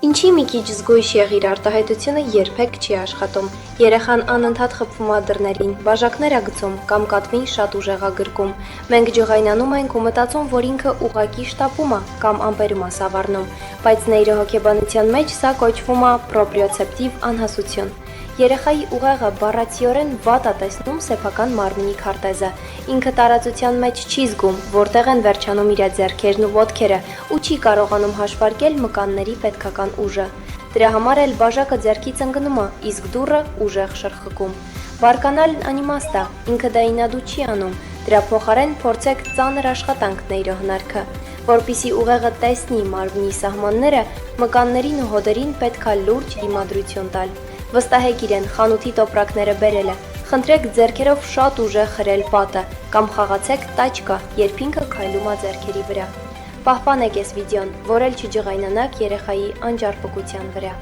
Ինչի մի քիչ զգույշ եղիր արտահայտությունը երբեք չի աշխատում։ Երեխան անընդհատ խփում է դռներին, բաժակներ ա գցում կամ կատվին շատ ուժեղ ա գրկում։ Մենք ջղայնանում ենք ու մտածում, որ ինքը ուղղակի շտապում է կամ ամպերում է սավառնում, բայց նեյրոհոգեբանության մեջ սա կոչվում է պրոպրիոցեպտիվ անհասություն։ Երեխայի ուղեղը բառացիորեն վատ է տեսնում սեփական մարմնի քարտեզը։ Ինքը տարածության մեջ չի զգում, որտեղ են վերջանում իր ձեռքերն ու ոտքերը ու չի կարողանում հաշվարկել մկանների պետքական ուժը։ Դրա համար էլ բաժակը ձեռքից ընկնում է, իսկ դուռը ուժեղ շրխկում։ Բարկանալն անիմաստ է, ինքը դա ինադու չի անում, դրա փոխարեն փորձեք ծանր աշխատանք նեյրոհնարքը։ Որպիսի ուղեղը տեսնի մարմնի սահմանները, մկաններին ու հոդերին պետք է լուրջ դիմադրություն տալ։ Վստահեք իրեն, խանութի տոպրակները բերել է, խնդրեք ձեռքերով շատ ուժեղ խրել պատը կամ խաղացեք տաճկա, երբ ինքը քայլում է ձեռքերի վրա։ Պահպանեք այս վիդեոն, որ էլ չջղայնանաք երեխայի անջարպկության վրա։